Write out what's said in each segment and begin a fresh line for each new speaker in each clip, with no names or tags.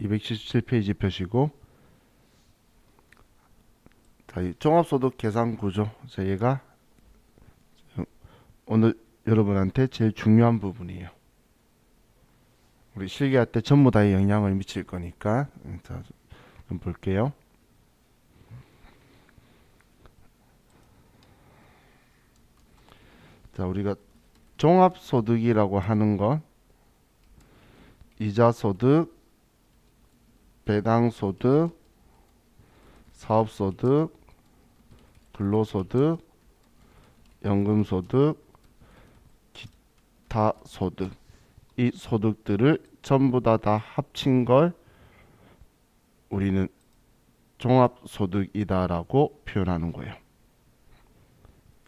277페이지 펴시고, 자, 이 종합소득 계산 구조. 자, 얘가 오늘 여러분한테 제일 중요한 부분이에요. 우리 실기할 때 전부 다에 영향을 미칠 거니까. 자, 좀 볼게요. 자, 우리가 종합소득이라고 하는 건 이자소득, 배당소득, 사업소득, 근로소득, 연금소득, 기타 소득, 이 소득들을 전부 다 합친 걸 우리는 종합소득이다라고 표현하는 거예요.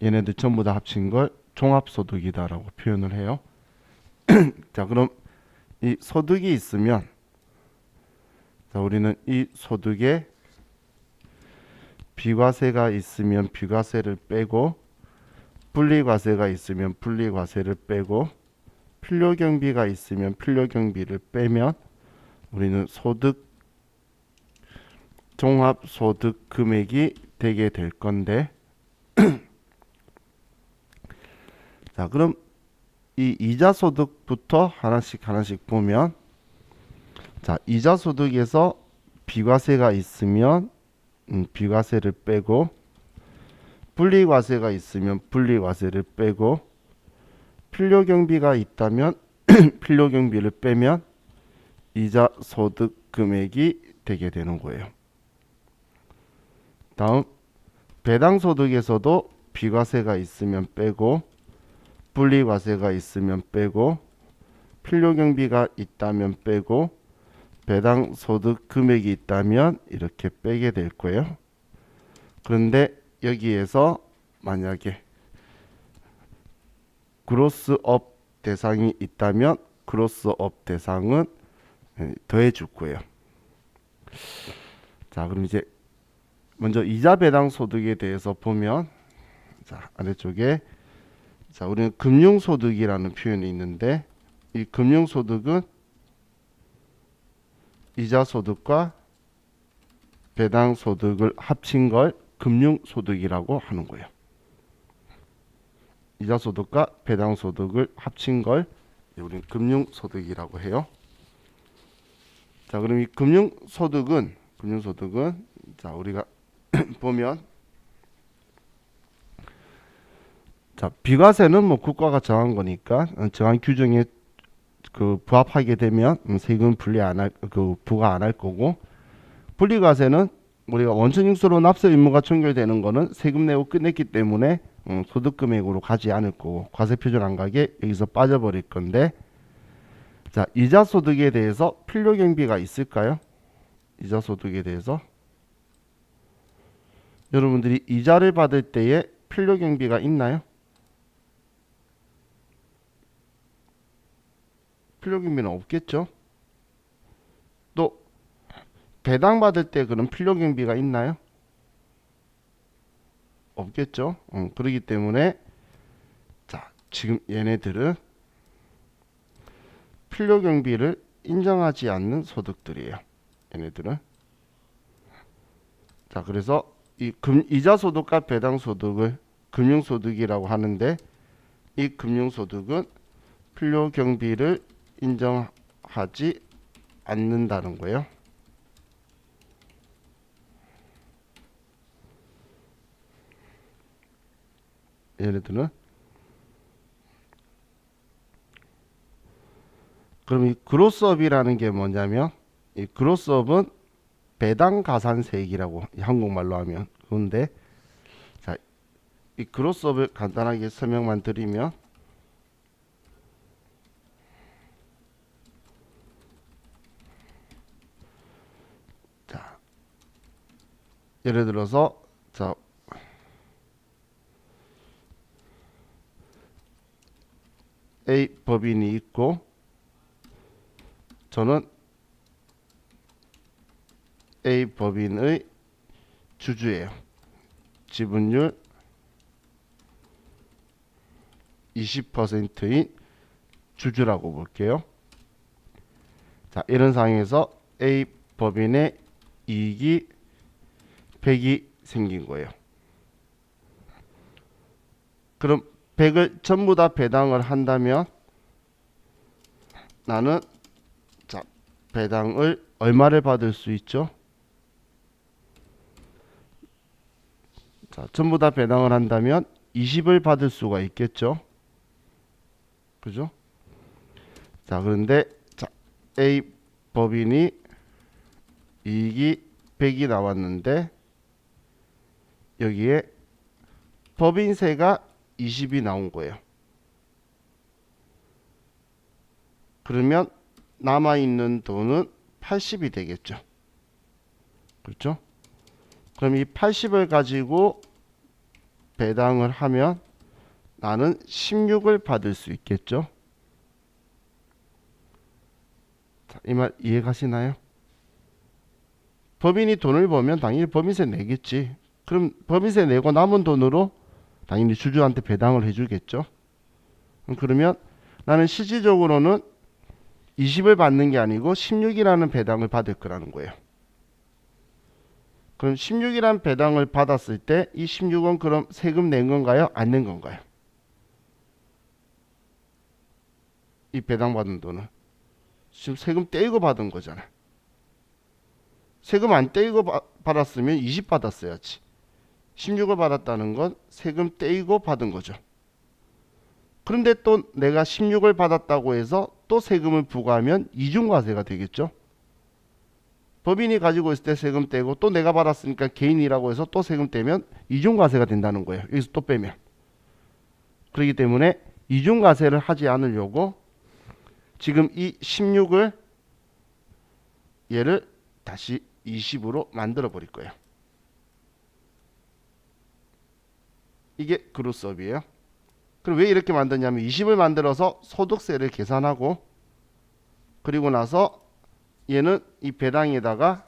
얘네들 전부 다 합친 걸 종합소득이다라고 표현을 해요. 자, 그럼 이 소득이 있으면, 자, 우리는 이 소득에 비과세가 있으면 비과세를 빼고, 분리과세가 있으면 분리과세를 빼고, 필요경비가 있으면 필요경비를 빼면 우리는 소득, 종합소득 금액이 되게 될 건데, 자, 그럼 이 이자소득부터 하나씩 보면, 자, 이자소득에서 비과세가 있으면 비과세를 빼고, 분리과세가 있으면 분리과세를 빼고, 필요경비가 있다면 필요경비를 빼면 이자소득 금액이 되게 되는 거예요. 다음, 배당소득에서도 비과세가 있으면 빼고, 분리과세가 있으면 빼고, 필요경비가 있다면 빼고, 배당소득 금액이 있다면 이렇게 빼게 될 거예요. 그런데 여기에서 만약에 그로스업 대상이 있다면 그로스업 대상은 더해 줄 거예요. 자, 그럼 이제 먼저 이자 배당 소득에 대해서 보면, 자, 아래쪽에, 자, 우리는 금융소득이라는 표현이 있는데, 이 금융소득은 이자소득과 배당소득을 합친 걸 금융소득이라고 하는 거예요. 이자소득과 배당소득을 합친 걸 우리는 금융소득이라고 해요. 자, 그럼 이 금융소득은 자, 우리가 보면, 자, 비과세는 뭐 국가가 정한 거니까 정한 규정에 그 부합하게 되면 세금 분리 안 할, 그 부과 안 할 거고, 분리과세는 우리가 원천징수로 납세 의무가 청결되는 거는 세금 내고 끝냈기 때문에 소득 금액으로 가지 않을 거고, 과세 표준 안 가게 여기서 빠져버릴 건데, 자, 이자소득에 대해서 필요경비가 있을까요? 이자소득에 대해서 여러분들이 이자를 받을 때에 필요경비가 있나요? 필요경비는 없겠죠. 또 배당 받을 때 그런 필요경비가 있나요? 없겠죠. 그렇기 때문에, 자, 지금 얘네들은 필요경비를 인정하지 않는 소득들이에요. 얘네들은. 자, 그래서 이 이자소득과 배당소득을 금융소득이라고 하는데, 이 금융소득은 필요경비를 인정하지 않는다는 거예요. 얘네들은. 그럼 이 그로스업이라는 게 뭐냐면, 이 그로스업은 배당 가산세액이라고 한국말로 하면. 그런데, 자, 이 그로스업을 간단하게 설명만 드리면, 자, 예를 들어서, 자, A 법인이 있고, 저는 A 법인의 주주예요. 지분율 20%인 주주라고 볼게요. 자, 이런 상황에서 A 법인의 이익이 100이 생긴 거예요. 그럼 100을 전부 다 배당을 한다면 나는 자, 배당을 얼마를 받을 수 있죠? 자, 전부 다 배당을 한다면 20을 받을 수가 있겠죠? 그죠? 자, 그런데 자, A 법인이 이익이 100이 나왔는데 여기에 법인세가 20이 나온 거예요. 그러면 남아있는 돈은 80이 되겠죠. 그렇죠? 그럼 이 80을 가지고 배당을 하면 나는 16을 받을 수 있겠죠. 이 말 이해가시나요? 법인이 돈을 벌면 당연히 법인세 내겠지. 그럼 법인세 내고 남은 돈으로 당연히 주주한테 배당을 해주겠죠. 그러면 나는 실질적으로는 20을 받는 게 아니고 16이라는 배당을 받을 거라는 거예요. 그럼 16이라는 배당을 받았을 때 이 16은 그럼 세금 낸 건가요? 안 낸 건가요? 이 배당받은 돈은 지금 세금 떼이고 받은 거잖아. 세금 안 떼이고 받았으면 20 받았어야지. 16을 받았다는 건 세금 떼이고 받은 거죠. 그런데 또 내가 16을 받았다고 해서 또 세금을 부과하면 이중과세가 되겠죠. 법인이 가지고 있을 때 세금 떼고 또 내가 받았으니까 개인이라고 해서 또 세금 떼면 이중과세가 된다는 거예요. 여기서 또 빼면. 그렇기 때문에 이중과세를 하지 않으려고 지금 이 16을 얘를 다시 20으로 만들어 버릴 거예요. 이게 그로스업이에요. 그럼 왜 이렇게 만드냐면 20을 만들어서 소득세를 계산하고 그리고 나서 얘는 이 배당에다가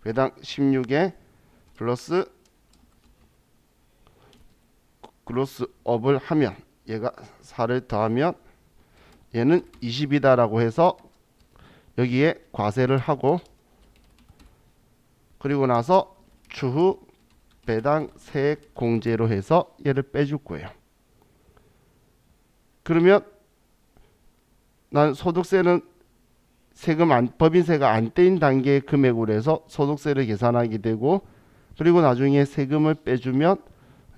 배당 16에 플러스 그로스업을 하면 얘가 4를 더하면 얘는 20이다라고 해서 여기에 과세를 하고 그리고 나서 추후 배당 세액 공제로 해서 얘를 빼줄 거예요. 그러면 난 소득세는 법인세가 안 떼인 단계의 금액으로 해서 소득세를 계산하게 되고 그리고 나중에 세금을 빼주면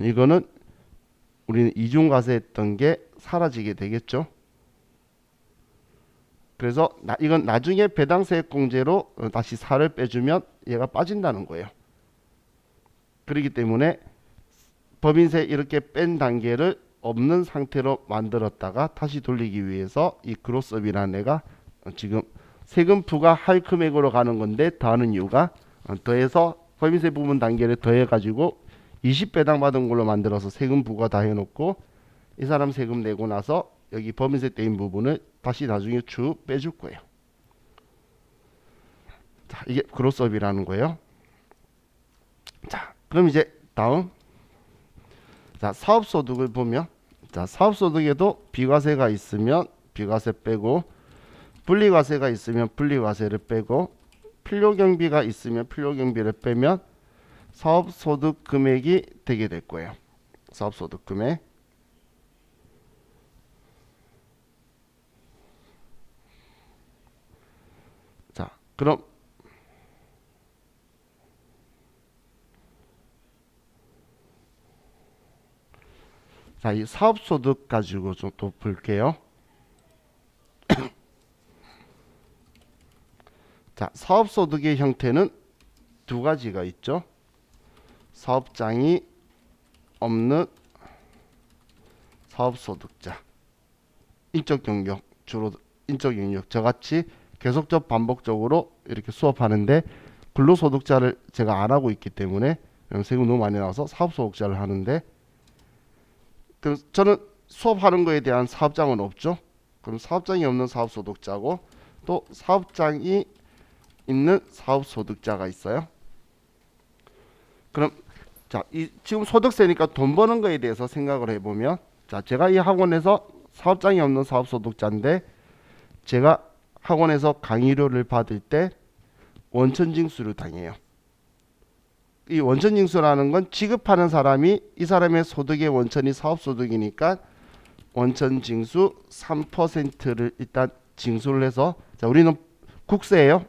이거는 우리는 이중과세 했던 게 사라지게 되겠죠. 그래서 이건 나중에 배당세액 공제로 다시 4를 빼주면 얘가 빠진다는 거예요. 그렇기 때문에 법인세 이렇게 뺀 단계를 없는 상태로 만들었다가 다시 돌리기 위해서 이 그로스업이라는 애가 지금 세금 부과할 금액으로 가는 건데 더하는 이유가 더해서 법인세 부분 단계를 더해 가지고 20배당 받은 걸로 만들어서 세금 부과 다 해놓고 이 사람 세금 내고 나서 여기 법인세 떼인 부분을 다시 나중에 쭉 빼줄 거예요. 자, 이게 그로스업이라는 거예요. 자, 그럼 이제 다음 자, 사업소득을 보면 자, 사업소득에도 비과세가 있으면 비과세 빼고 분리과세가 있으면 분리과세를 빼고 필요경비가 있으면 필요경비를 빼면 사업소득 금액이 되게 될 거예요. 사업소득 금액. 자, 그럼 자, 이 사업소득 가지고 좀 또 볼게요. 자, 사업소득의 형태는 두 가지가 있죠. 사업장이 없는 사업소득자. 인적 영역, 주로 인적 영역. 저같이 계속적 반복적으로 이렇게 수업하는데 근로소득자를 제가 안 하고 있기 때문에 세금 너무 많이 나와서 사업소득자를 하는데 저는 수업하는 거에 대한 사업장은 없죠. 그럼 사업장이 없는 사업소득자고 또 사업장이 있는 사업소득자가 있어요. 그럼 자, 지금 소득세니까 돈 버는 거에 대해서 생각을 해보면 자, 제가 이 학원에서 사업장이 없는 사업소득자인데 제가 학원에서 강의료를 받을 때 원천징수를 당해요. 이 원천징수라는 건 지급하는 사람이 이 사람의 소득의 원천이 사업소득이니까 원천징수 3%를 일단 징수를 해서, 자, 우리는 국세예요.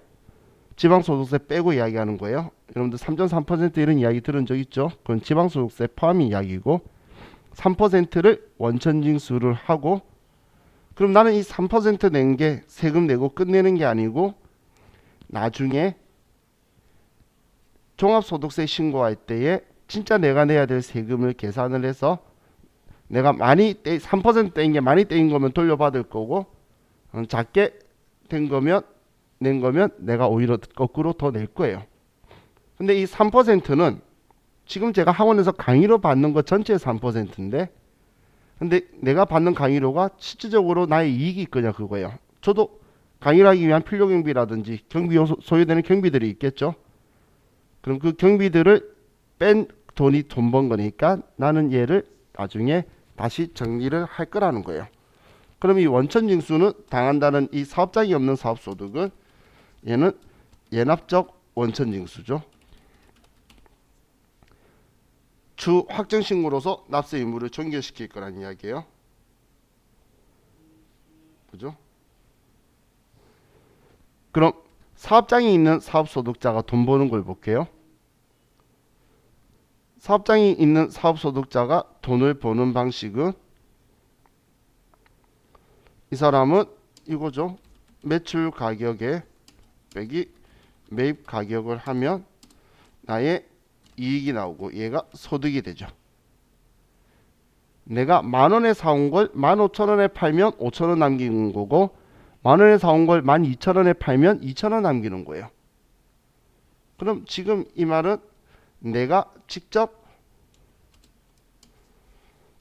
지방소득세 빼고 이야기하는 거예요. 여러분들 3.3% 이런 이야기 들은 적 있죠? 그건 지방소득세 포함 이야기고, 3%를 원천징수를 하고, 그럼 나는 이 3% 낸 게 세금 내고 끝내는 게 아니고 나중에 종합소득세 신고할 때에 진짜 내가 내야 될 세금을 계산을 해서 내가 많이 3% 떼인 게 많이 떼인 거면 돌려받을 거고, 작게 낸 거면 내가 오히려 거꾸로 더 낼 거예요. 근데 이 3%는 지금 제가 학원에서 강의로 받는 것 전체의 3%인데, 근데 내가 받는 강의료가 실질적으로 나의 이익이 있거냐 그거예요. 저도 강의를 하기 위한 필요 경비라든지 경비용 소요되는 경비들이 있겠죠. 그럼 그 경비들을 뺀 돈이 돈 번 거니까 나는 얘를 나중에 다시 정리를 할 거라는 거예요. 그럼 이 원천징수는 당한다는 이 사업장이 없는 사업소득은 얘는 예납적 원천징수죠. 주 확정신고로서 납세 의무를 종결시킬 거란 이야기예요. 그죠? 그럼 사업장이 있는 사업소득자가 돈 버는 걸 볼게요. 사업장이 있는 사업소득자가 돈을 버는 방식은 이 사람은 이거죠. 매출 가격에 빼기 매입 가격을 하면 나의 이익이 나오고 얘가 소득이 되죠. 내가 만원에 사온 걸 15,000원에 팔면 5,000원 남기는 거고, 만원에 사온 걸 12,000원에 팔면 2,000원 남기는 거예요. 그럼 지금 이 말은 내가 직접,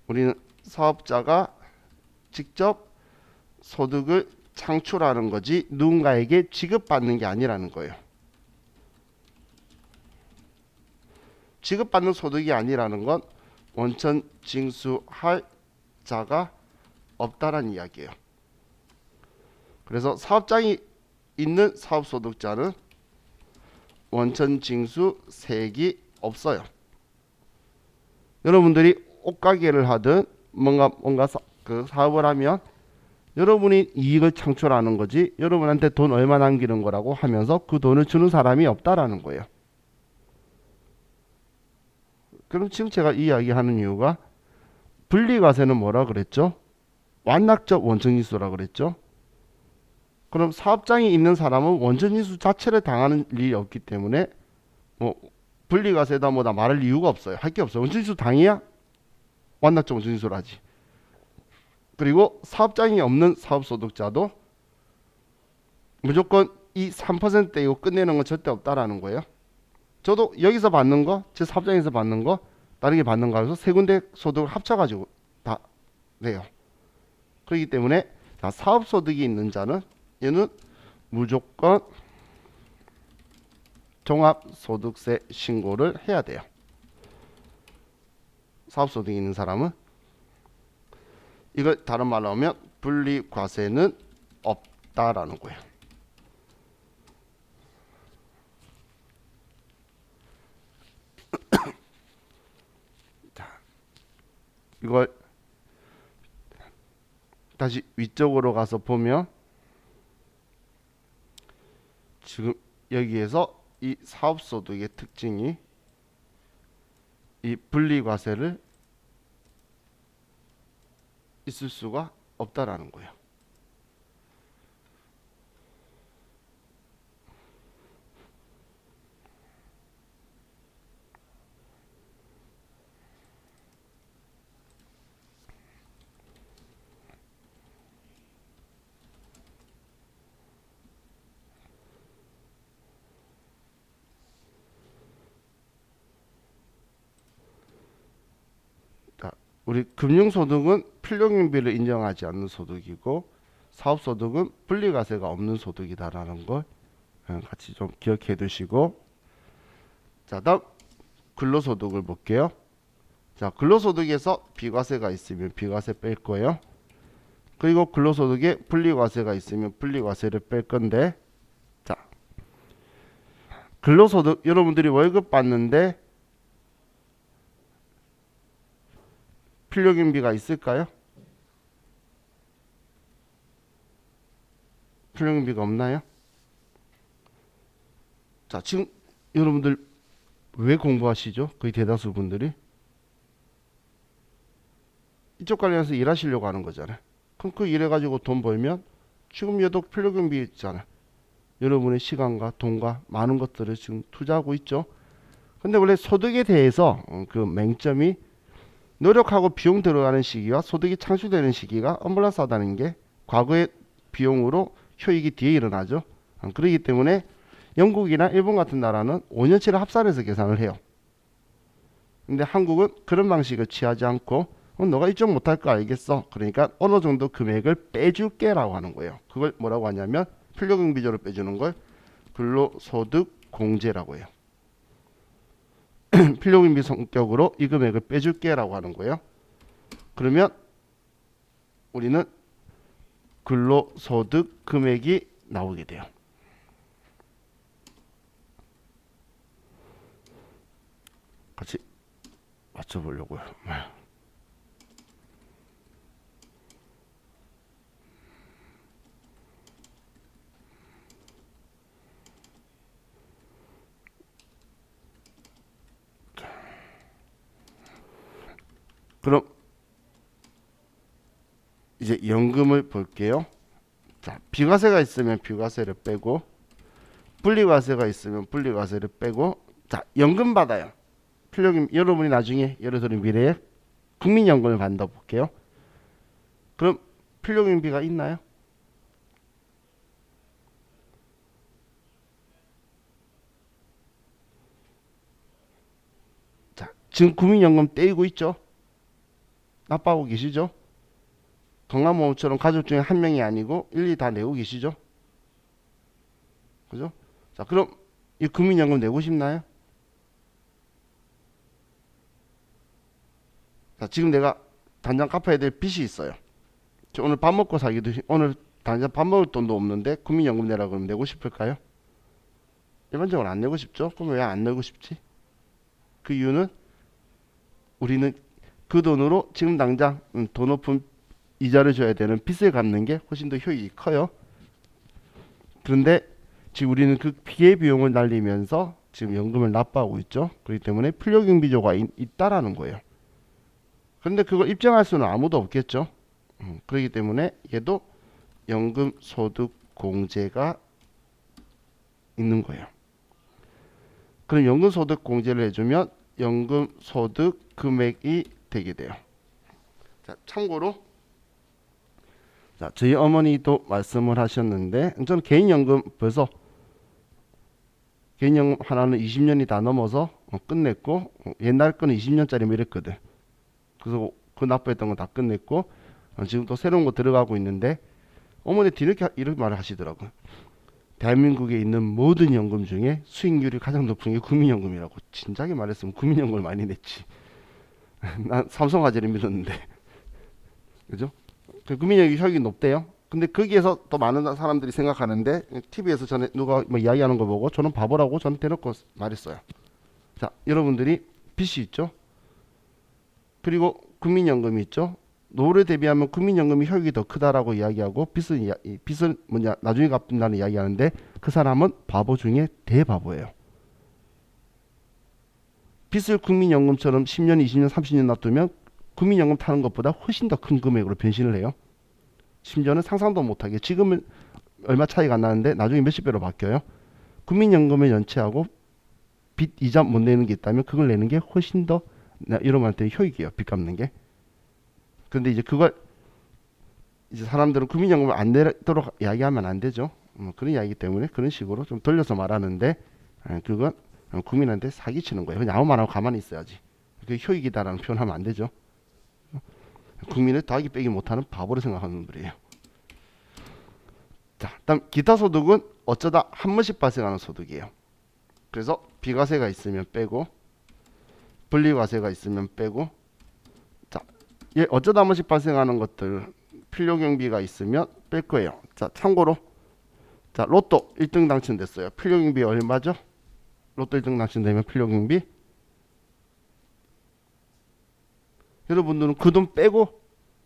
우리는 사업자가 직접 소득을 창출하는 거지 누군가에게 지급받는 게 아니라는 거예요. 지급받는 소득이 아니라는 건 원천 징수할 자가 없다라는 이야기예요. 그래서 사업장이 있는 사업소득자는 원천 징수세액이 없어요. 여러분들이 옷가게를 하든 뭔가 그 사업을 하면 여러분이 이익을 창출하는 거지 여러분한테 돈 얼마 남기는 거라고 하면서 그 돈을 주는 사람이 없다라는 거예요. 그럼 지금 제가 이 이야기하는 이유가 분리과세는 뭐라 그랬죠? 완납적 원천징수라 그랬죠? 그럼 사업장이 있는 사람은 원천징수 자체를 당하는 일이 없기 때문에 뭐 분리과세다 뭐다 말할 이유가 없어요. 할 게 없어요. 원천징수 당해야 완납적 원천징수를 하지. 그리고 사업장이 없는 사업소득자도 무조건 이 3%이고 끝내는 건 절대 없다라는 거예요. 저도 여기서 받는 거, 제 사업장에서 받는 거, 다르게 받는 거 해서 세 군데 소득을 합쳐가지고 다 내요. 그렇기 때문에 자, 사업소득이 있는 자는 얘는 무조건 종합소득세 신고를 해야 돼요. 사업소득이 있는 사람은. 이걸 다른 말로 하면 분리과세는 없다라는 거예요. 자, 이걸 다시 위쪽으로 가서 보면 지금 여기에서 이 사업소득의 특징이 이 분리과세를 있을 수가 없다라는 거예요. 우리 금융소득은 필요경비를 인정하지 않는 소득이고 사업소득은 분리과세가 없는 소득이다라는 걸 같이 좀 기억해 두시고, 자, 다음 근로소득을 볼게요. 자, 근로소득에서 비과세가 있으면 비과세 뺄 거예요. 그리고 근로소득에 분리과세가 있으면 분리과세를 뺄 건데, 자, 근로소득 여러분들이 월급 받는데 필요경비가 있을까요? 필요경비가 없나요? 자, 지금 여러분들 왜 공부하시죠? 거의 대다수 분들이 이쪽 관련해서 일하시려고 하는 거잖아요. 그럼 그 일해가지고 돈 벌면 지금 얘도 필요경비 있잖아요. 여러분의 시간과 돈과 많은 것들을 지금 투자하고 있죠. 근데 원래 소득에 대해서 그 맹점이 노력하고 비용 들어가는 시기와 소득이 창출되는 시기가 언밸런스하다는 게 과거의 비용으로 효익이 뒤에 일어나죠. 그렇기 때문에 영국이나 일본 같은 나라는 5년치를 합산해서 계산을 해요. 근데 한국은 그런 방식을 취하지 않고 너가 이쪽 못할 거 알겠어. 그러니까 어느 정도 금액을 빼줄게 라고 하는 거예요. 그걸 뭐라고 하냐면 필요경비조로 빼주는 걸 근로소득 공제라고 해요. 필요경비 성격으로 이 금액을 빼줄게 라고 하는 거예요. 그러면 우리는 근로소득 금액이 나오게 돼요. 같이 맞춰보려고요. 그럼 이제 연금을 볼게요. 자, 비과세가 있으면 비과세를 빼고 분리과세가 있으면 분리과세를 빼고 자, 연금 받아요. 필요금 여러분이 나중에 예를 들어 미래에 국민연금을 받는다 볼게요. 그럼 필요경비가 있나요? 자, 지금 국민연금 떼이고 있죠? 납부하고 계시죠? 건강보험처럼 가족 중에 한 명이 아니고 일일이 다 내고 계시죠? 그죠? 자, 그럼 이 국민연금 내고 싶나요? 자, 지금 내가 당장 갚아야 될 빚이 있어요. 저 오늘 밥 먹고 살기도 오늘 당장 밥 먹을 돈도 없는데 국민연금 내라 그러면 내고 싶을까요? 일반적으로 안 내고 싶죠? 그럼 왜 안 내고 싶지? 그 이유는 우리는 그 돈으로 지금 당장 더 높은 이자를 줘야 되는 빚을 갚는 게 훨씬 더 효익이 커요. 그런데 지금 우리는 그 피해 비용을 날리면서 지금 연금을 납부하고 있죠. 그렇기 때문에 필요경비조가 있다라는 거예요. 그런데 그걸 입증할 수는 아무도 없겠죠. 그렇기 때문에 얘도 연금 소득 공제가 있는 거예요. 그럼 연금 소득 공제를 해주면 연금 소득 금액이 되게 돼요. 자, 참고로 자, 저희 어머니도 말씀을 하셨는데 저는 개인연금 벌써 개인연금 하나는 20년이 다 넘어서 끝냈고 옛날 거는 20년짜리 이랬거든. 그래서 그 납부했던 거 다 끝냈고 지금 또 새로운 거 들어가고 있는데 어머니 뒤늦게 이렇게 말을 하시더라고요. 대한민국에 있는 모든 연금 중에 수익률이 가장 높은 게 국민연금이라고. 진작에 말했으면 국민연금을 많이 냈지. 난 삼성화재를 믿었는데 그죠? 그 국민연금이 효익이 높대요. 근데 거기에서 또 많은 사람들이 생각하는데 TV에서 전에 누가 뭐 이야기하는 거 보고 저는 바보라고 저는 대놓고 말했어요. 자, 여러분들이 빚이 있죠? 그리고 국민연금이 있죠? 노후를 대비하면 국민연금이 효익이 더 크다라고 이야기하고 빚은 뭐냐 나중에 갚는다는 이야기하는데 그 사람은 바보 중에 대바보예요. 빚을 국민연금처럼 10년, 20년, 30년 놔두면 국민연금 타는 것보다 훨씬 더 큰 금액으로 변신을 해요. 심지어는 상상도 못하게 지금은 얼마 차이가 안 나는데 나중에 몇십 배로 바뀌어요. 국민연금을 연체하고 빚 이자 못 내는 게 있다면 그걸 내는 게 훨씬 더 여러분한테 효익이에요. 빚 갚는 게. 근데 이제 그걸 이제 사람들은 국민연금을 안 내도록 이야기하면 안 되죠. 그런 이야기 때문에 그런 식으로 좀 돌려서 말하는데 그건 국민한테 사기치는 거예요. 그냥 아무 말 안 하고 가만히 있어야지. 그게 효익이다라는 표현하면 안 되죠. 국민을 더하기 빼기 못하는 바보로 생각하는 분들이에요. 자, 다음 기타 소득은 어쩌다 한 번씩 발생하는 소득이에요. 그래서 비과세가 있으면 빼고 분리과세가 있으면 빼고 자, 어쩌다 한 번씩 발생하는 것들 필요 경비가 있으면 뺄 거예요. 자, 참고로 자, 로또 1등 당첨됐어요. 필요 경비 얼마죠? 로또 1등 당첨되면 필요 경비 여러분들은 그 돈 빼고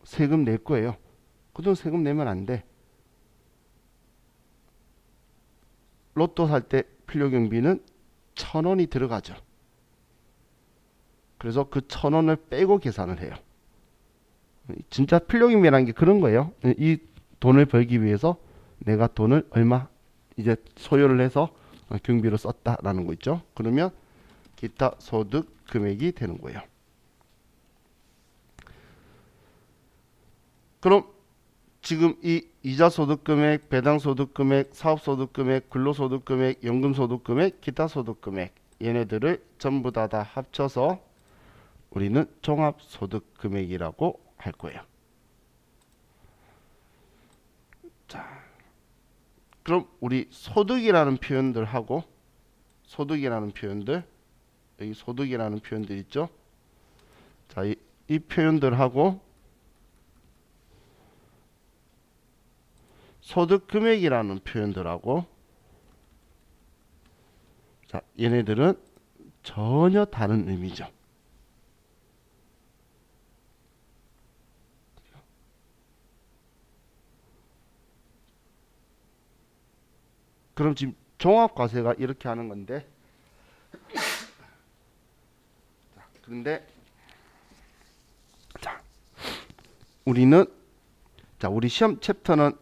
세금 낼 거예요. 그 돈 세금 내면 안 돼. 로또 살 때 필요 경비는 1,000원이 들어가죠. 그래서 그 1,000원을 빼고 계산을 해요. 진짜 필요 경비라는 게 그런 거예요. 이 돈을 벌기 위해서 내가 돈을 얼마 이제 소요를 해서 경비로 썼다라는 거 있죠. 그러면 기타 소득 금액이 되는 거예요. 그럼 지금 이 이자 소득 금액, 배당 소득 금액, 사업 소득 금액, 근로 소득 금액, 연금 소득 금액, 기타 소득 금액 얘네들을 전부 다 합쳐서 우리는 종합 소득 금액이라고 할 거예요. 자, 그럼 우리 소득이라는 표현들 하고 소득이라는 표현들 여기 소득이라는 표현들 있죠? 자, 이 표현들하고 소득 금액이라는 표현들하고 자, 얘네들은 전혀 다른 의미죠. 그럼 지금 종합과세가 이렇게 하는 건데 그런데 자, 우리는 자, 우리 시험 챕터는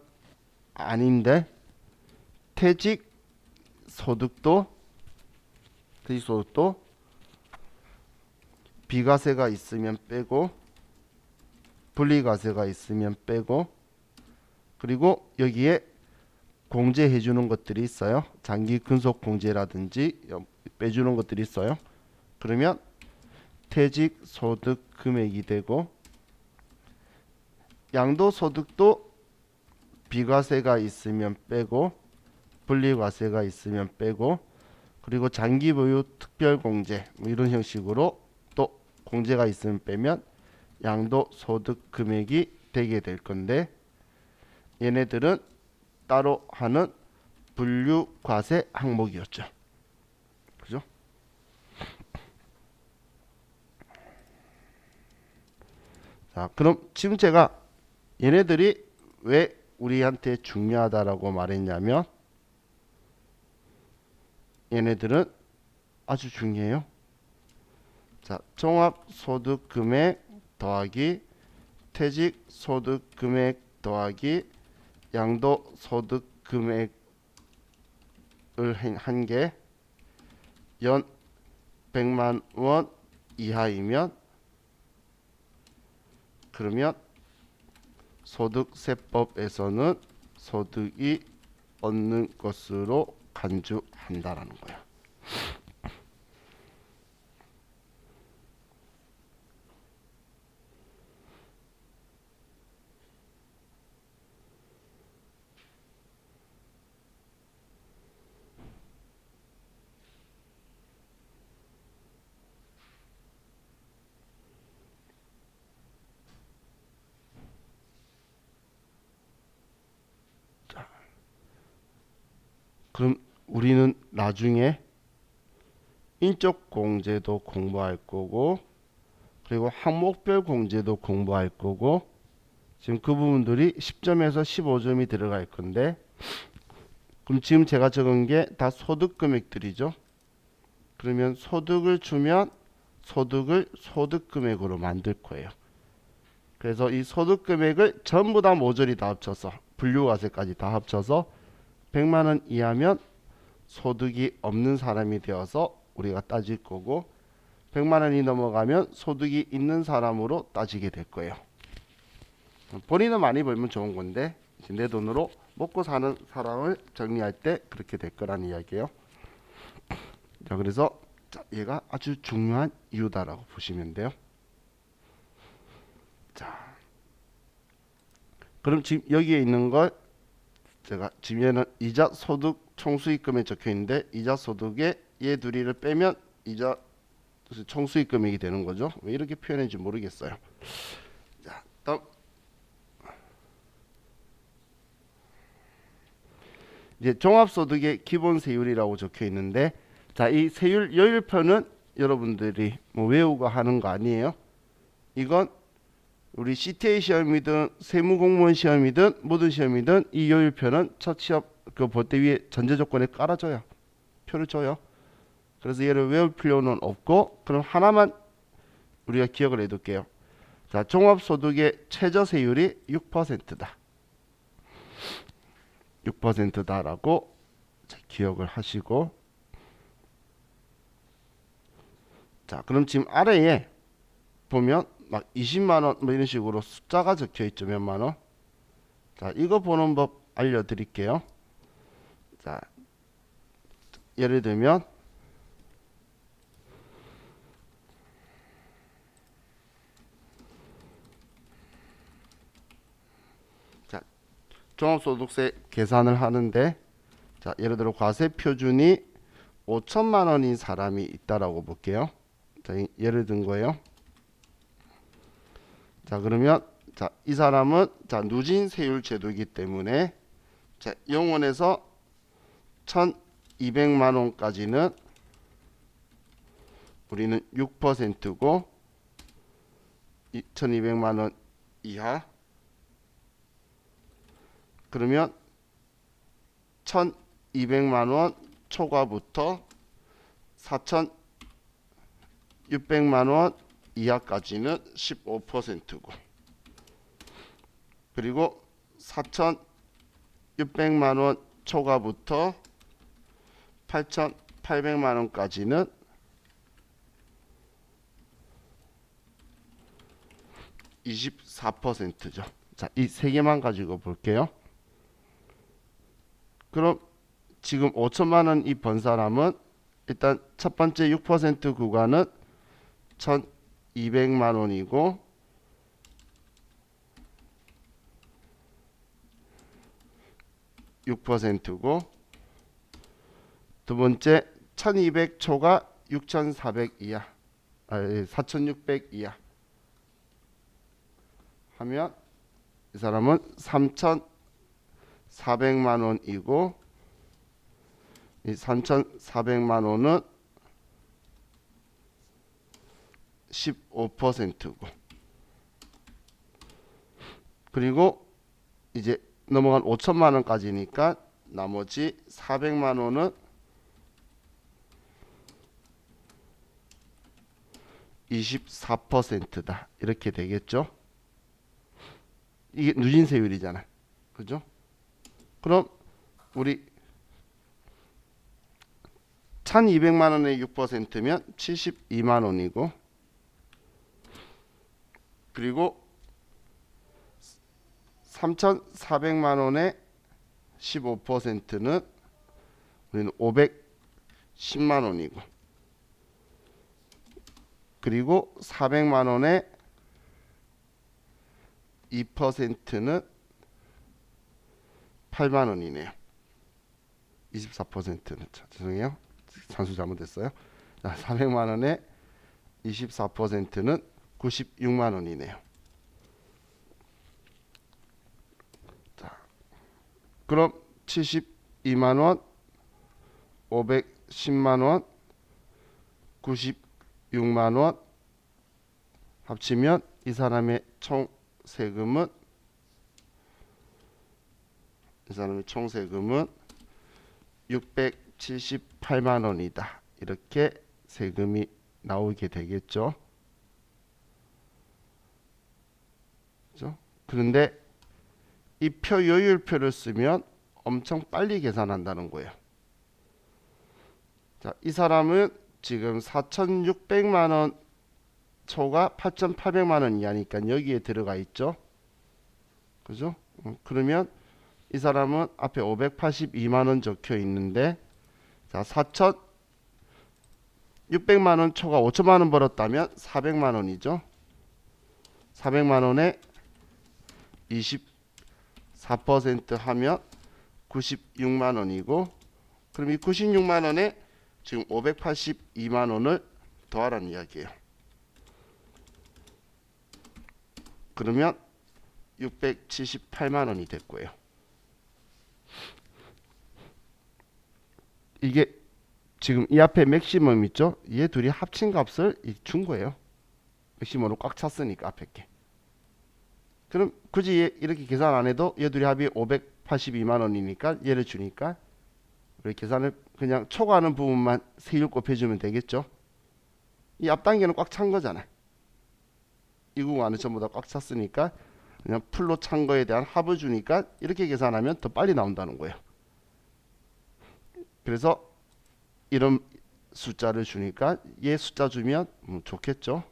아닌데 퇴직 소득도 비과세가 있으면 빼고 분리과세가 있으면 빼고 그리고 여기에 공제해 주는 것들이 있어요. 장기 근속 공제라든지 빼주는 것들이 있어요. 그러면 퇴직 소득 금액이 되고 양도소득도 비과세가 있으면 빼고 분리과세가 있으면 빼고 그리고 장기보유 특별공제 뭐 이런 형식으로 또 공제가 있으면 빼면 양도소득 금액이 되게 될 건데 얘네들은 따로 하는 분류과세 항목이었죠. 그죠? 자, 그럼 지금 제가 얘네들이 왜 우리한테 중요하다라고 말했냐면 얘네들은 아주 중요해요. 자, 종합소득금액 더하기 퇴직소득금액 더하기 양도소득금액을 한 게 연 100만 원 이하이면 그러면 소득세법에서는 소득이 없는 것으로 간주한다라는 거야. 그럼 우리는 나중에 인적 공제도 공부할 거고 그리고 항목별 공제도 공부할 거고 지금 그 부분들이 10점에서 15점이 들어갈 건데 그럼 지금 제가 적은 게 다 소득 금액들이죠. 그러면 소득을 주면 소득을 소득 금액으로 만들 거예요. 그래서 이 소득 금액을 전부 다 모조리 다 합쳐서 분류과세까지 다 합쳐서 100만 원 이하면 소득이 없는 사람이 되어서 우리가 따질 거고 100만 원이 넘어가면 소득이 있는 사람으로 따지게 될 거예요. 본인은 많이 벌면 좋은 건데 내 돈으로 먹고 사는 사람을 정리할 때 그렇게 될 거라는 이야기예요. 자, 그래서 얘가 아주 중요한 이유다라고 보시면 돼요. 자, 그럼 지금 여기에 있는 걸 제가 지금 얘는 이자 소득 총수익금에 적혀 있는데 이자 소득에 얘 둘이를 빼면 이자 총수익 금액이 되는 거죠. 왜 이렇게 표현했는지 모르겠어요. 자, 다음 이제 종합소득의 기본 세율이라고 적혀 있는데, 자, 이 세율 여율표는 여러분들이 뭐 외우고 하는 거 아니에요. 이건 우리 CTA 시험이든 세무공무원 시험이든 모든 시험이든 이 여율표는 첫 시험 그 볼 때 위에 전제 조건에 깔아줘요. 표를 줘요. 그래서 얘를 외울 필요는 없고, 그럼 하나만 우리가 기억을 해둘게요. 자, 종합소득의 최저세율이 6%다. 6%다라고 기억을 하시고, 자, 그럼 지금 아래에 보면 막 20만 원 뭐 이런 식으로 숫자가 적혀 있죠. 몇만 원. 자, 이거 보는 법 알려드릴게요. 자, 예를 들면 자, 종합소득세 계산을 하는데, 자, 예를 들어 과세 표준이 5천만 원인 사람이 있다라고 볼게요. 자, 예를 든 거예요. 자, 그러면 자, 이 사람은 자, 누진 세율 제도이기 때문에 자, 0원에서 1,200만 원까지는 우리는 6%고 1,200만 원 이하, 그러면 1,200만 원 초과부터 4,600만 원 이하까지는 15%고, 그리고 4,600만 원 초과부터 8,800만 원까지는 24%죠. 자, 이 세 개만 가지고 볼게요. 그럼 지금 5천만 원 이 번 사람은 일단 첫 번째 6% 구간은 1,200만 원이고, %고, 두 번째 1200 초과 6400 이하, 4600 이하 하면 이 사람은 3,400만 원이고, 이 3,400만 원은 15%고, 그리고 이제 넘어간 5천만 원까지니까 나머지 400만 원은 24%다. 이렇게 되겠죠. 이게 누진세율이잖아. 그죠? 그럼 우리 1,200만 원의 6%면 72만 원이고, 그리고 3,400만 원의 15%는 우리는 510만 원이고, 그리고 400만 원의 2%는 8만 원이네요. 24%는 죄송해요. 산수 잘못했어요. 자, 400만 원의 24%는 96만 원이네요. 자, 그럼 72만 원, 510만 원, 96만 원 합치면 이 사람의 총 세금은 678만 원이다. 이렇게 세금이 나오게 되겠죠. 그렇죠? 그런데 이 표 요율표를 쓰면 엄청 빨리 계산한다는 거예요. 자, 이 사람은 지금 4,600만 원 초과 8,800만 원 이하니까 여기에 들어가 있죠. 그죠? 그러면 이 사람은 앞에 582만 원 적혀 있는데, 자, 4,600만 원 초과 5천만 원 벌었다면 400만 원이죠. 400만 원에 24% 하면 96만 원이고, 그럼 이 96만 원에 지금 582만 원을 더하라는 이야기예요. 그러면 678만 원이 됐고요. 이게 지금 이 앞에 맥시멈 있죠? 얘 둘이 합친 값을 준 거예요. 맥시멈으로 꽉 찼으니까 앞에 게. 그럼 굳이 이렇게 계산 안 해도 얘 둘이 합이 582만 원이니까 얘를 주니까 우리 계산을 그냥 초과하는 부분만 세율 곱해주면 되겠죠. 이 앞 단계는 꽉 찬 거잖아. 이 구간 안에 전부 다 꽉 찼으니까 그냥 풀로 찬 거에 대한 합을 주니까 이렇게 계산하면 더 빨리 나온다는 거예요. 그래서 이런 숫자를 주니까 얘 숫자 주면 좋겠죠.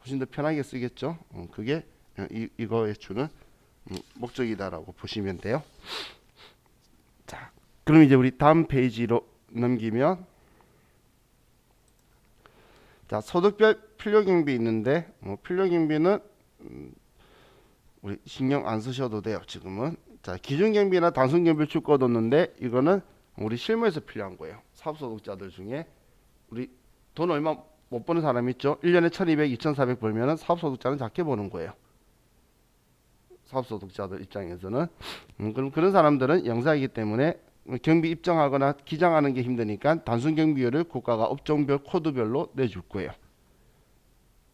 훨씬 더 편하게 쓰겠죠. 그게 이거에 주는 목적이다라고 보시면 돼요. 자, 그럼 이제 우리 다음 페이지로 넘기면, 자, 소득별 필요경비 있는데 필요경비는 우리 신경 안 쓰셔도 돼요. 지금은. 자, 기준경비나 단순경비를 쭉 꺼뒀는데 이거는 우리 실무에서 필요한 거예요. 사업소득자들 중에 우리 돈 얼마 못 버는 사람 있죠. 1년에 1200, 2400 벌면은 사업소득자는 작게 버는 거예요. 사업소득자들 입장에서는. 그럼 그런 사람들은 영세이기 때문에 경비 입정하거나 기장하는 게 힘드니까 단순 경비율을 국가가 업종별 코드별로 내줄 거예요.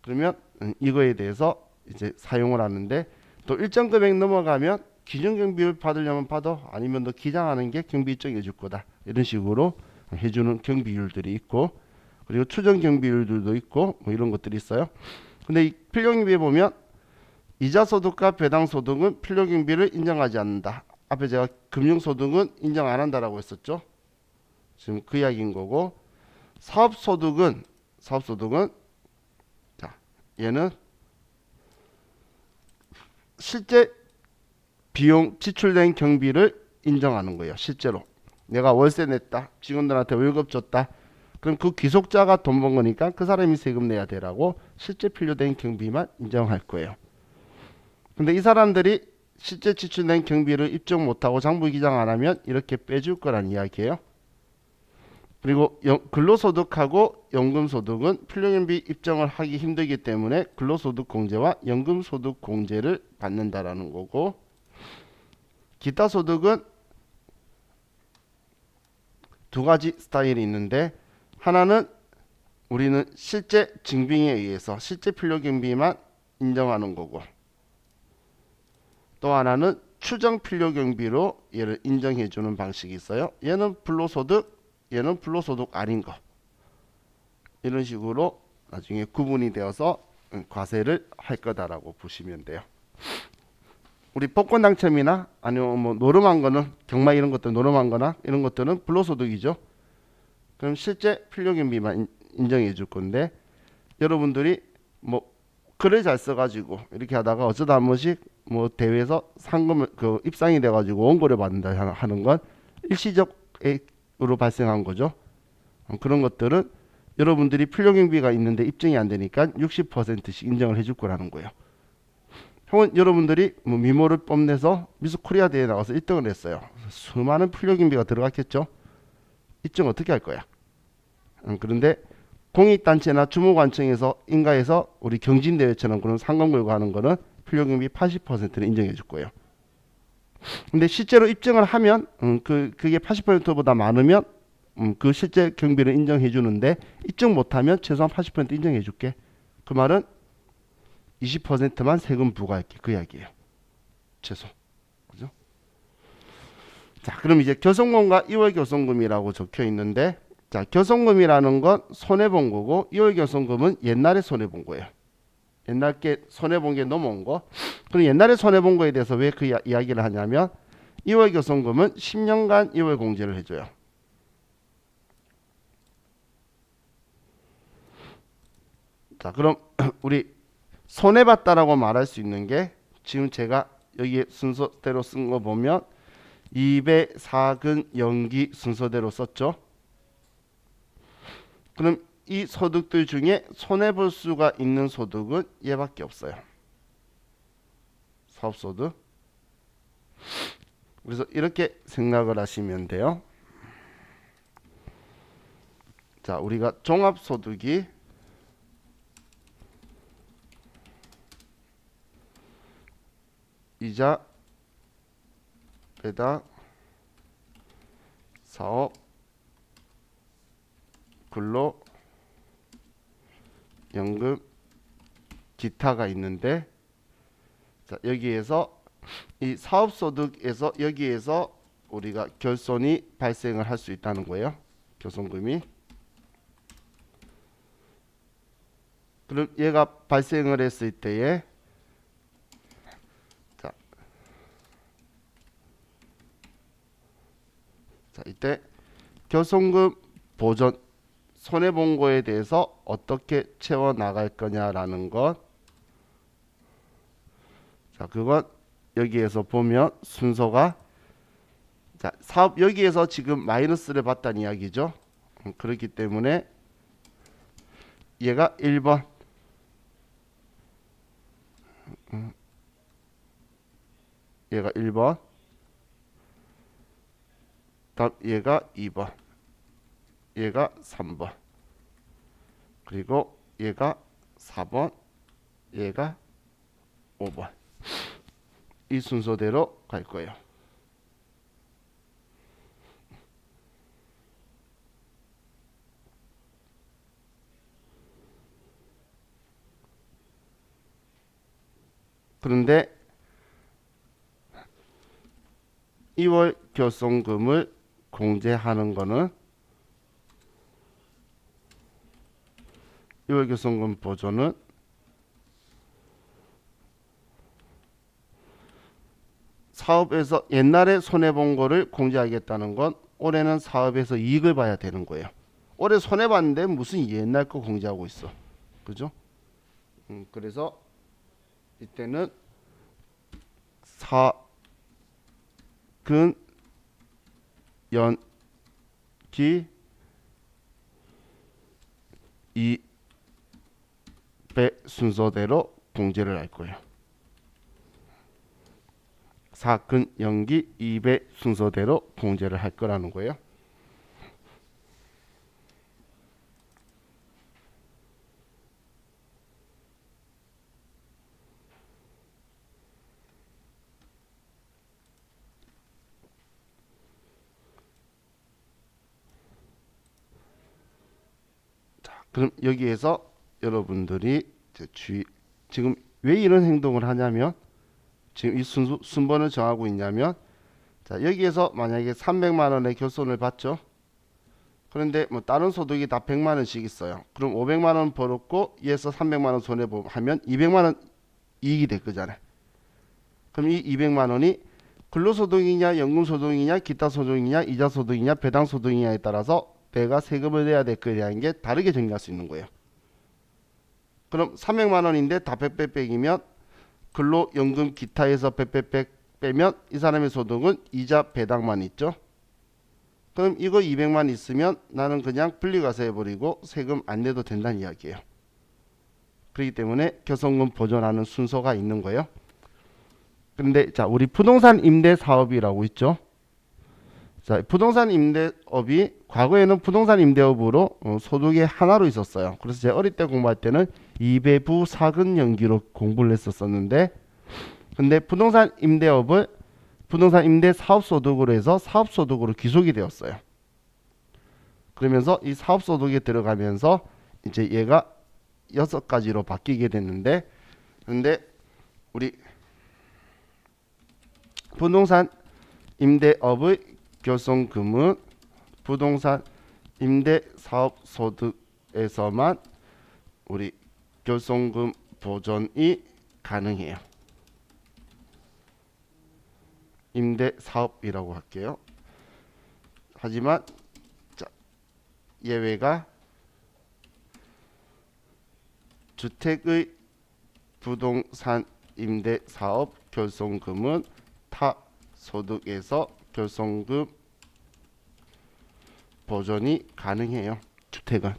그러면 이거에 대해서 이제 사용을 하는데, 또 일정 금액 넘어가면 기준 경비율 받으려면 받아, 아니면 너 기장하는 게 경비 입정해 줄 거다, 이런 식으로 해주는 경비율들이 있고, 그리고 추정 경비율들도 있고 뭐 이런 것들이 있어요. 근데 이 필요경비에 보면 이자소득과 배당소득은 필요경비를 인정하지 않는다. 앞에 제가 금융소득은 인정 안 한다라고 했었죠. 지금 그 이야기인 거고, 사업소득은 자, 얘는 실제 비용 지출된 경비를 인정하는 거예요. 실제로 내가 월세 냈다, 직원들한테 월급 줬다, 그럼 그 귀속자가 돈 번 거니까 그 사람이 세금 내야 되라고 실제 필요된 경비만 인정할 거예요. 근데 이 사람들이 실제 지출된 경비를 입증 못하고 장부 기장 안 하면 이렇게 빼줄 거란 이야기예요. 그리고 근로소득하고 연금소득은 필요경비 입증을 하기 힘들기 때문에 근로소득공제와 연금소득공제를 받는다라는 거고, 기타 소득은 두 가지 스타일이 있는데, 하나는 우리는 실제 증빙에 의해서 실제 필요경비만 인정하는 거고, 또 하나는 추정 필요경비로 얘를 인정해 주는 방식이 있어요. 얘는 불로소득, 얘는 불로소득 아닌 거, 이런 식으로 나중에 구분이 되어서 과세를 할 거다라고 보시면 돼요. 우리 복권당첨이나 아니면 뭐 노름한 거는, 경마 이런 것들 노름한 거나 이런 것들은 불로소득이죠. 그럼 실제 필요경비만 인정해 줄 건데, 여러분들이 뭐 글을 잘 써가지고 이렇게 하다가 어쩌다 한 번씩 뭐 대회에서 상금을 입상이 돼가지고 원고를 받는다 하는 건 일시적으로 발생한 거죠. 그런 것들은 여러분들이 필요경비가 있는데 입증이 안 되니까 60%씩 인정을 해줄 거라는 거예요. 형은 여러분들이 뭐 미모를 뽐내서 미스 코리아 대회에 나가서 1등을 했어요. 수많은 필요경비가 들어갔겠죠. 입증 어떻게 할 거야? 그런데 공익단체나 주무관청에서 인가해서 우리 경진대회처럼 그런 상금 걸고 하는 거는 필요경비 80%는 인정해 줄 거예요. 근데 실제로 입증을 하면 그게 80%보다 많으면 그 실제 경비를 인정해 주는데, 입증 못하면 최소한 80% 인정해 줄게. 그 말은 20%만 세금 부과할게, 그 이야기예요. 최소. 그죠? 자, 그럼 이제 교성금과 이월교성금이라고 적혀 있는데, 자, 교성금이라는 건 손해본 거고, 이월교성금은 옛날에 손해본 거예요. 옛날 게 손해본 게 넘어온 거. 그럼 옛날에 손해본 거에 대해서 왜 그 이야기를 하냐면, 이월교성금은 10년간 이월공제를 해줘요. 자, 그럼 우리 손해봤다라고 말할 수 있는 게, 지금 제가 여기 순서대로 쓴 거 보면 2배, 4근, 연기 순서대로 썼죠. 그럼 이 소득들 중에 손해볼 수가 있는 소득은 얘밖에 없어요. 사업소득. 그래서 이렇게 생각을 하시면 돼요. 자, 우리가 종합소득이 이자, 배당, 사업, 근로 연금 기타가 있는데, 자, 여기에서 이 사업소득에서 여기에서 우리가 결손이 발생을 할 수 있다는 거예요. 결손금이. 그럼 얘가 발생을 했을 때에, 자, 이때 결손금 보전 손해본 거에 대해서 어떻게 채워 나갈 거냐라는 것. 자, 그건 여기에서 보면 순서가, 자, 사업 여기에서 지금 마이너스를 봤다는 이야기죠. 그렇기 때문에 얘가 1번, 얘가 1번, 다음 얘가 2번, 얘가 3번, 그리고 얘가 4번, 얘가 5번. 이 순서대로 갈 거예요. 그런데 2월 결손금을 공제하는 거는 2월 결손금 보조는 사업에서 옛날에 손해본 거를 공제하겠다는 건 올해는 사업에서 이익을 봐야 되는 거예요. 올해 손해봤는데 무슨 옛날 거 공제하고 있어. 그죠? 그래서 이때는 사근 연기 2배 순서대로 공제를 할 거예요. 사근 연기 2배 순서대로 공제를 할 거라는 거예요. 그럼 여기에서 여러분들이 지금 왜 이런 행동을 하냐면, 지금 이 순번을 정하고 있냐면, 자, 여기에서 만약에 300만 원의 결손을 받죠. 그런데 뭐 다른 소득이 다 100만 원씩 있어요. 그럼 500만 원 벌었고 얘에서 300만 원 손해 하면 200만 원 이익이 될 거잖아요. 그럼 이 200만 원이 근로소득이냐 연금소득이냐 기타 소득이냐 이자소득이냐 배당소득이냐에 따라서 내가 세금을 내야 될 거냐는 게 다르게 정리할 수 있는 거예요. 그럼 300만 원인데 다 100 빼기면 근로연금 기타에서 100 빼면 이 사람의 소득은 이자 배당만 있죠. 그럼 이거 200만 있으면 나는 그냥 분리과세 해버리고 세금 안 내도 된다는 이야기예요. 그렇기 때문에 결손금 보전하는 순서가 있는 거예요. 그런데 자, 우리 부동산 임대 사업이라고 있죠. 자, 부동산 임대업이 과거에는 부동산 임대업으로 소득의 하나로 있었어요. 그래서 제가 어릴 때 공부할 때는 2배부 사근 연기로 공부를 했었는데, 근데 부동산 임대업을 부동산 임대 사업소득으로 해서 사업소득으로 귀속이 되었어요. 그러면서 이 사업소득에 들어가면서 이제 얘가 6가지로 바뀌게 됐는데, 근데 우리 부동산 임대업의 결손금은 부동산 임대 사업 소득에서만 우리 결손금 보전이 가능해요. 임대 사업이라고 할게요. 하지만 자, 예외가 주택의 부동산 임대 사업 결손금은 타 소득에서 결손금 보전이 가능해요. 주택은.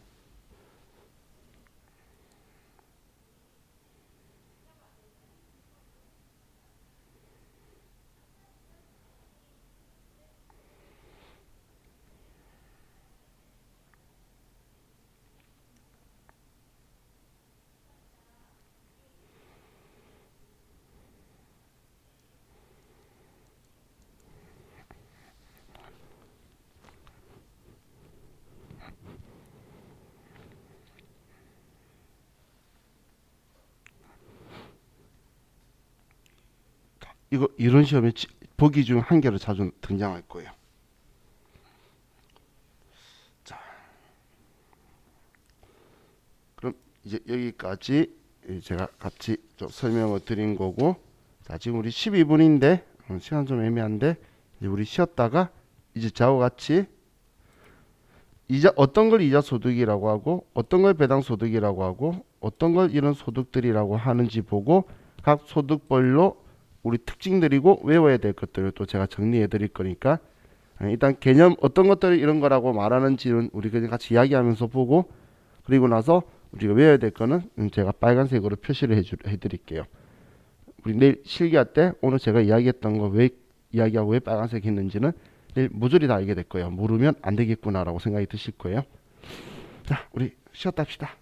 이거 이런 시험에 보기 중 한 개로 자주 등장할 거예요. 자, 그럼 이제 여기까지 제가 같이 좀 설명을 드린 거고, 자, 지금 우리 12분인데 시간 좀 애매한데 이제 우리 쉬었다가 이제 저와 같이 이자 어떤 걸 이자 소득이라고 하고 어떤 걸 배당 소득이라고 하고 어떤 걸 이런 소득들이라고 하는지 보고 각 소득별로 우리 특징들이고 외워야 될 것들을 또 제가 정리해 드릴 거니까 일단 개념 어떤 것들을 이런 거라고 말하는지는 우리 그냥 같이 이야기하면서 보고, 그리고 나서 우리가 외워야 될 거는 제가 빨간색으로 표시를 해 드릴게요. 우리 내일 실기할 때 오늘 제가 이야기했던 거 왜 이야기하고 왜 빨간색 했는지는 내일 모조리 다 알게 될 거예요. 모르면 안 되겠구나라고 생각이 드실 거예요. 자, 우리 쉬었다 합시다.